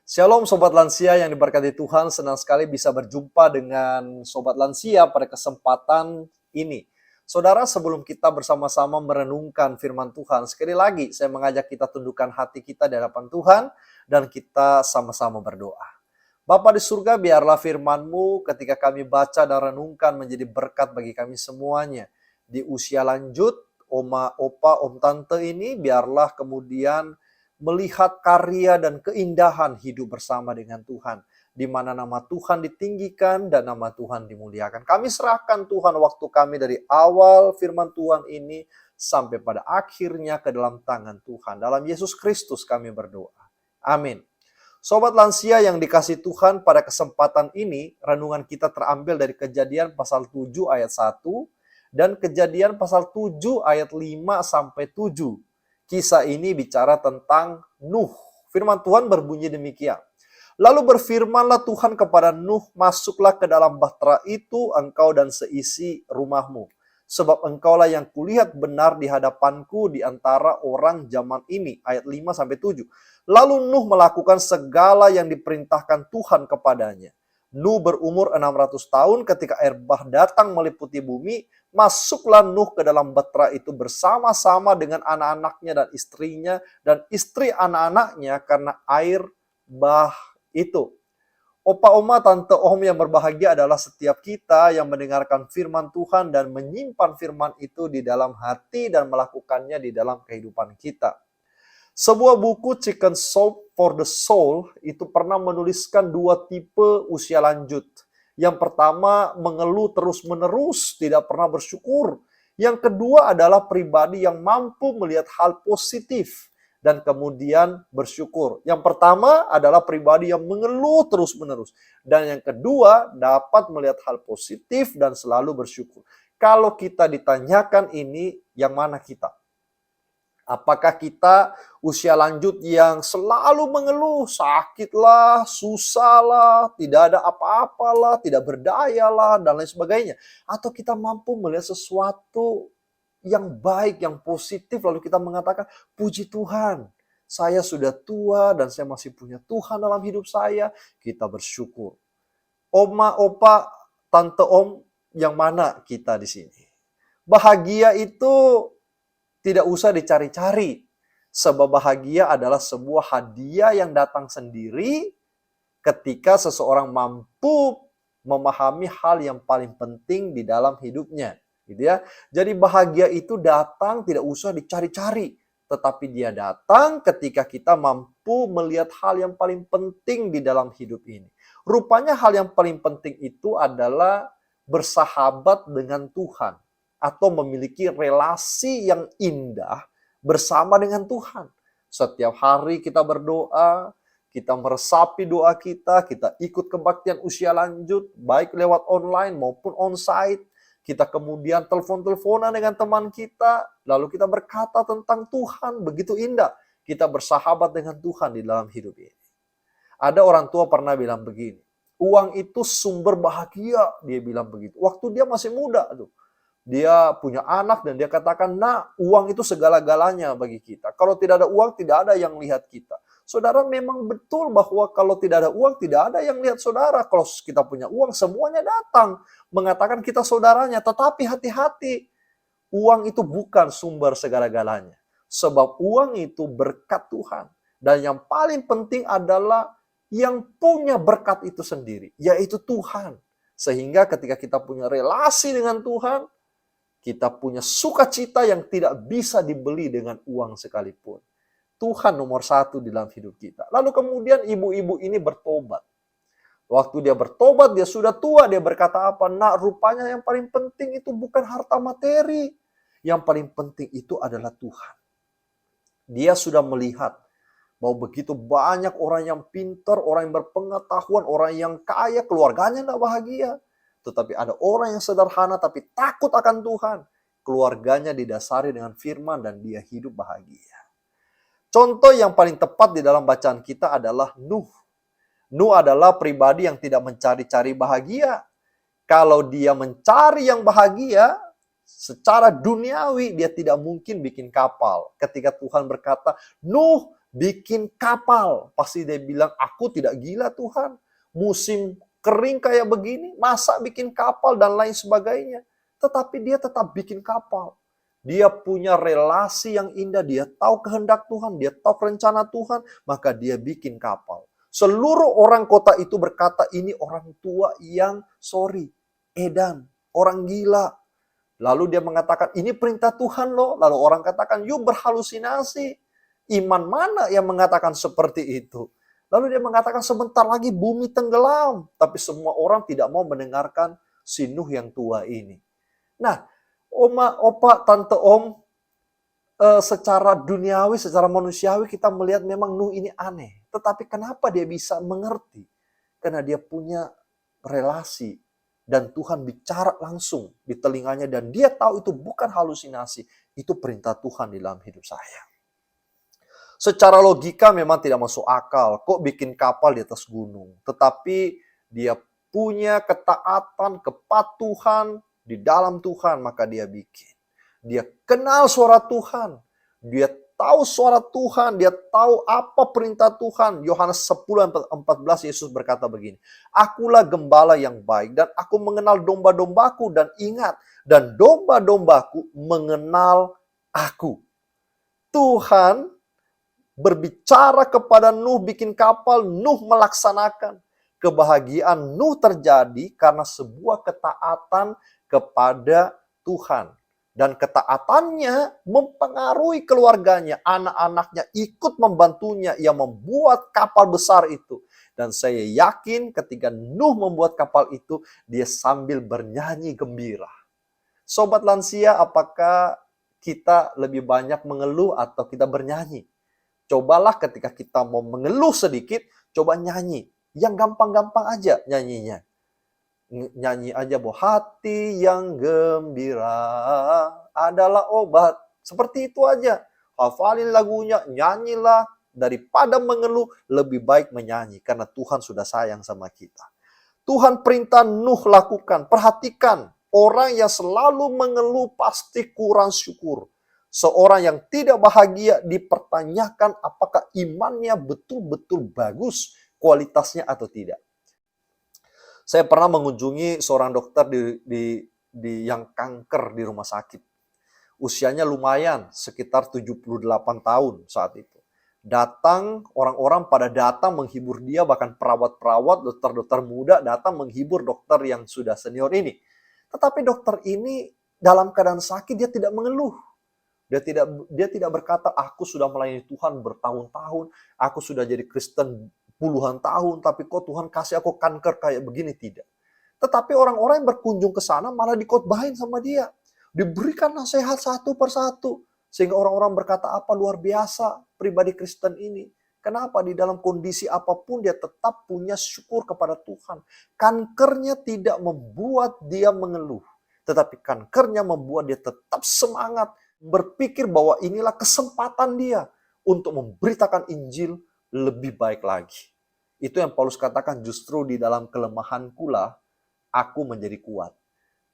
Shalom Sobat Lansia yang diberkati Tuhan, senang sekali bisa berjumpa dengan Sobat Lansia pada kesempatan ini. Saudara, sebelum kita bersama-sama merenungkan firman Tuhan, sekali lagi saya mengajak kita tundukkan hati kita di hadapan Tuhan dan kita sama-sama berdoa. Bapa di surga, biarlah firman-Mu ketika kami baca dan renungkan menjadi berkat bagi kami semuanya. Di usia lanjut, oma, opa, om, tante ini biarlah kemudian melihat karya dan keindahan hidup bersama dengan Tuhan, di mana nama Tuhan ditinggikan dan nama Tuhan dimuliakan. Kami serahkan Tuhan waktu kami dari awal firman Tuhan ini sampai pada akhirnya ke dalam tangan Tuhan. Dalam Yesus Kristus kami berdoa. Amin. Sobat Lansia yang dikasihi Tuhan, pada kesempatan ini renungan kita terambil dari Kejadian pasal 7 ayat 1 dan Kejadian pasal 7 ayat 5 sampai 7. Kisah ini bicara tentang Nuh. Firman Tuhan berbunyi demikian. Lalu berfirmanlah Tuhan kepada Nuh, masuklah ke dalam bahtera itu engkau dan seisi rumahmu. Sebab engkaulah yang kulihat benar di hadapanku di antara orang zaman ini. Ayat 5-7. Lalu Nuh melakukan segala yang diperintahkan Tuhan kepadanya. Nuh berumur 600 tahun ketika air bah datang meliputi bumi. Masuklah Nuh ke dalam bahtera itu bersama-sama dengan anak-anaknya dan istrinya dan istri anak-anaknya karena air bah itu. Opa, oma, tante, om yang berbahagia adalah setiap kita yang mendengarkan firman Tuhan dan menyimpan firman itu di dalam hati dan melakukannya di dalam kehidupan kita. Sebuah buku Chicken Soup for the Soul itu pernah menuliskan dua tipe usia lanjut. Yang pertama, mengeluh terus-menerus, tidak pernah bersyukur. Yang kedua adalah pribadi yang mampu melihat hal positif dan kemudian bersyukur. Yang pertama adalah pribadi yang mengeluh terus-menerus. Dan yang kedua, dapat melihat hal positif dan selalu bersyukur. Kalau kita ditanyakan ini, yang mana kita? Apakah kita usia lanjut yang selalu mengeluh, sakitlah, susahlah, tidak ada apa-apalah, tidak berdayalah, dan lain sebagainya. Atau kita mampu melihat sesuatu yang baik, yang positif, lalu kita mengatakan, puji Tuhan, saya sudah tua dan saya masih punya Tuhan dalam hidup saya, kita bersyukur. Oma, opa, tante, om, yang mana kita di sini? Bahagia itu tidak usah dicari-cari, sebab bahagia adalah sebuah hadiah yang datang sendiri ketika seseorang mampu memahami hal yang paling penting di dalam hidupnya, gitu ya. Jadi bahagia itu datang tidak usah dicari-cari, tetapi dia datang ketika kita mampu melihat hal yang paling penting di dalam hidup ini. Rupanya hal yang paling penting itu adalah bersahabat dengan Tuhan, atau memiliki relasi yang indah bersama dengan Tuhan. Setiap hari kita berdoa, kita meresapi doa kita ikut kebaktian usia lanjut, baik lewat online maupun onsite. Kita kemudian telepon-teleponan dengan teman kita, lalu kita berkata tentang Tuhan, begitu indah. Kita bersahabat dengan Tuhan di dalam hidup ini. Ada orang tua pernah bilang begini, uang itu sumber bahagia, dia bilang begitu. Waktu dia masih muda tuh. Dia punya anak dan dia katakan, nah, uang itu segala-galanya bagi kita. Kalau tidak ada uang, tidak ada yang lihat kita. Saudara, memang betul bahwa kalau tidak ada uang, tidak ada yang lihat saudara. Kalau kita punya uang, semuanya datang mengatakan kita saudaranya. Tetapi hati-hati, uang itu bukan sumber segala-galanya. Sebab uang itu berkat Tuhan. Dan yang paling penting adalah yang punya berkat itu sendiri, yaitu Tuhan. Sehingga ketika kita punya relasi dengan Tuhan, kita punya sukacita yang tidak bisa dibeli dengan uang sekalipun. Tuhan nomor satu di dalam hidup kita. Lalu kemudian ibu-ibu ini bertobat. Waktu dia bertobat, dia sudah tua, dia berkata apa? Nah, rupanya yang paling penting itu bukan harta materi. Yang paling penting itu adalah Tuhan. Dia sudah melihat bahwa begitu banyak orang yang pintar, orang yang berpengetahuan, orang yang kaya, keluarganya tidak bahagia. Tetapi ada orang yang sederhana tapi takut akan Tuhan. Keluarganya didasari dengan firman dan dia hidup bahagia. Contoh yang paling tepat di dalam bacaan kita adalah Nuh. Nuh adalah pribadi yang tidak mencari-cari bahagia. Kalau dia mencari yang bahagia, secara duniawi dia tidak mungkin bikin kapal. Ketika Tuhan berkata, Nuh, bikin kapal. Pasti dia bilang, aku tidak gila Tuhan. Musim kering kayak begini, masa bikin kapal dan lain sebagainya. Tetapi dia tetap bikin kapal. Dia punya relasi yang indah, dia tahu kehendak Tuhan, dia tahu rencana Tuhan, maka dia bikin kapal. Seluruh orang kota itu berkata, ini orang tua yang edan, orang gila. Lalu dia mengatakan, ini perintah Tuhan loh. Lalu orang katakan, yuk berhalusinasi. Iman mana yang mengatakan seperti itu? Lalu dia mengatakan, sebentar lagi bumi tenggelam. Tapi semua orang tidak mau mendengarkan si Nuh yang tua ini. Nah, oma, opa, tante, om, secara duniawi, secara manusiawi kita melihat memang Nuh ini aneh. Tetapi kenapa dia bisa mengerti? Karena dia punya relasi. Dan Tuhan bicara langsung di telinganya. Dan dia tahu itu bukan halusinasi. Itu perintah Tuhan di dalam hidup saya. Secara logika memang tidak masuk akal. Kok bikin kapal di atas gunung? Tetapi dia punya ketaatan, kepatuhan di dalam Tuhan. Maka dia bikin. Dia kenal suara Tuhan. Dia tahu suara Tuhan, dia tahu apa perintah Tuhan. Yohanes 10:14 Yesus berkata begini, akulah gembala yang baik dan aku mengenal domba-dombaku dan ingat, dan domba-dombaku mengenal aku. Tuhan berbicara kepada Nuh bikin kapal, Nuh melaksanakan. Kebahagiaan Nuh terjadi karena sebuah ketaatan kepada Tuhan. Dan ketaatannya mempengaruhi keluarganya. Anak-anaknya ikut membantunya. Ia membuat kapal besar itu. Dan saya yakin ketika Nuh membuat kapal itu, dia sambil bernyanyi gembira. Sobat lansia, apakah kita lebih banyak mengeluh atau kita bernyanyi? Cobalah ketika kita mau mengeluh sedikit, coba nyanyi. Yang gampang-gampang aja nyanyinya. Nyanyi aja bahwa hati yang gembira adalah obat. Seperti itu aja. Hafalin lagunya, nyanyilah. Daripada mengeluh, lebih baik menyanyi. Karena Tuhan sudah sayang sama kita. Tuhan perintah Nuh lakukan. Perhatikan, orang yang selalu mengeluh pasti kurang syukur. Seorang yang tidak bahagia dipertanyakan apakah imannya betul-betul bagus kualitasnya atau tidak. Saya pernah mengunjungi seorang dokter yang kanker di rumah sakit. Usianya lumayan, sekitar 78 tahun saat itu. Orang-orang pada datang menghibur dia, bahkan perawat-perawat, dokter-dokter muda datang menghibur dokter yang sudah senior ini. Tetapi dokter ini dalam keadaan sakit, dia tidak mengeluh. Dia tidak berkata, aku sudah melayani Tuhan bertahun-tahun, aku sudah jadi Kristen puluhan tahun, tapi kok Tuhan kasih aku kanker kayak begini, tidak. Tetapi orang-orang yang berkunjung ke sana malah dikotbahin sama dia. Diberikan nasihat satu persatu. Sehingga orang-orang berkata, apa luar biasa pribadi Kristen ini. Kenapa di dalam kondisi apapun dia tetap punya syukur kepada Tuhan. Kankernya tidak membuat dia mengeluh. Tetapi kankernya membuat dia tetap semangat. Berpikir bahwa inilah kesempatan dia untuk memberitakan Injil lebih baik lagi. Itu yang Paulus katakan, justru di dalam kelemahanku lah aku menjadi kuat.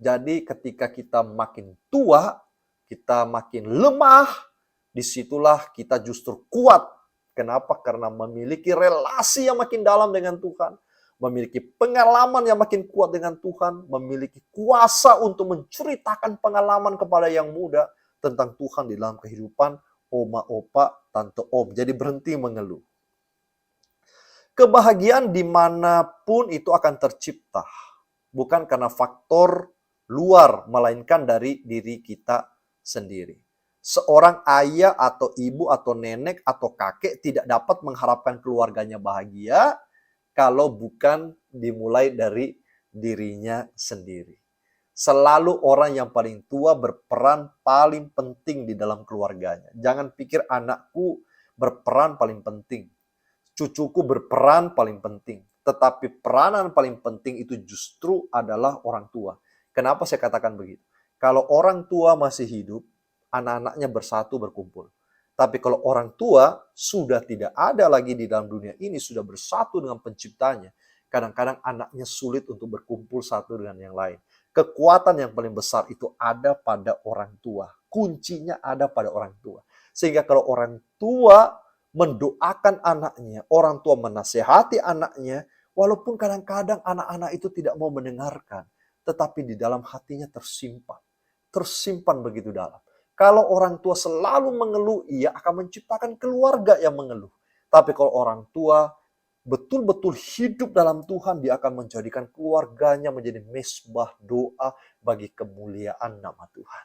Jadi ketika kita makin tua, kita makin lemah, disitulah kita justru kuat. Kenapa? Karena memiliki relasi yang makin dalam dengan Tuhan, memiliki pengalaman yang makin kuat dengan Tuhan, memiliki kuasa untuk menceritakan pengalaman kepada yang muda tentang Tuhan di dalam kehidupan oma, opa, tante, om. Jadi berhenti mengeluh. Kebahagiaan dimanapun itu akan tercipta. Bukan karena faktor luar, melainkan dari diri kita sendiri. Seorang ayah atau ibu atau nenek atau kakek tidak dapat mengharapkan keluarganya bahagia kalau bukan dimulai dari dirinya sendiri. Selalu orang yang paling tua berperan paling penting di dalam keluarganya. Jangan pikir anakku berperan paling penting. Cucuku berperan paling penting. Tetapi peranan paling penting itu justru adalah orang tua. Kenapa saya katakan begitu? Kalau orang tua masih hidup, anak-anaknya bersatu berkumpul. Tapi kalau orang tua sudah tidak ada lagi di dalam dunia ini, sudah bersatu dengan penciptanya, kadang-kadang anaknya sulit untuk berkumpul satu dengan yang lain. Kekuatan yang paling besar itu ada pada orang tua. Kuncinya ada pada orang tua. Sehingga kalau orang tua mendoakan anaknya, orang tua menasehati anaknya, walaupun kadang-kadang anak-anak itu tidak mau mendengarkan, tetapi di dalam hatinya tersimpan begitu dalam. Kalau orang tua selalu mengeluh, ia akan menciptakan keluarga yang mengeluh. Tapi kalau orang tua betul-betul hidup dalam Tuhan, dia akan menjadikan keluarganya menjadi mesbah doa bagi kemuliaan nama Tuhan.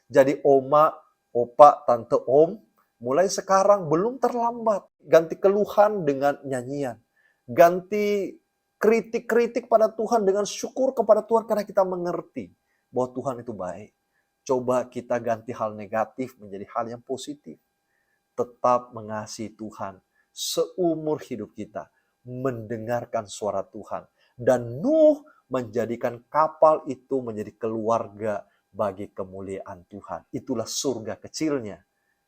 Jadi oma, opa, tante, om, mulai sekarang belum terlambat. Ganti keluhan dengan nyanyian. Ganti kritik-kritik pada Tuhan dengan syukur kepada Tuhan karena kita mengerti bahwa Tuhan itu baik. Coba kita ganti hal negatif menjadi hal yang positif. Tetap mengasihi Tuhan seumur hidup kita, mendengarkan suara Tuhan. Dan Nuh menjadikan kapal itu menjadi keluarga bagi kemuliaan Tuhan. Itulah surga kecilnya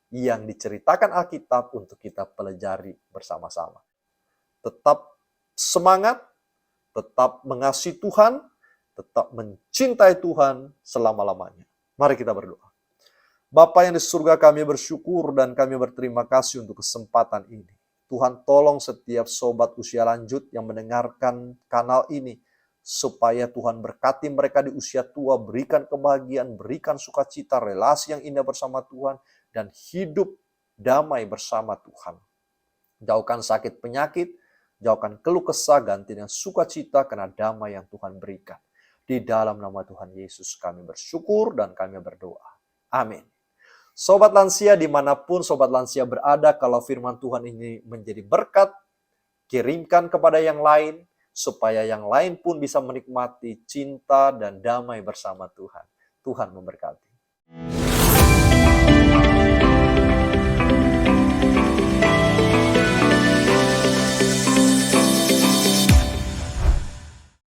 yang diceritakan Alkitab untuk kita pelajari bersama-sama. Tetap semangat, tetap mengasihi Tuhan, tetap mencintai Tuhan selama-lamanya. Mari kita berdoa. Bapa yang di surga, kami bersyukur dan kami berterima kasih untuk kesempatan ini. Tuhan, tolong setiap sobat usia lanjut yang mendengarkan kanal ini, supaya Tuhan berkati mereka di usia tua, berikan kebahagiaan, berikan sukacita, relasi yang indah bersama Tuhan, dan hidup damai bersama Tuhan. Jauhkan sakit penyakit, jauhkan keluh kesah, ganti dengan sukacita karena damai yang Tuhan berikan. Di dalam nama Tuhan Yesus kami bersyukur dan kami berdoa. Amin. Sobat lansia dimanapun sobat lansia berada, kalau firman Tuhan ini menjadi berkat, kirimkan kepada yang lain, supaya yang lain pun bisa menikmati cinta dan damai bersama Tuhan. Tuhan memberkati.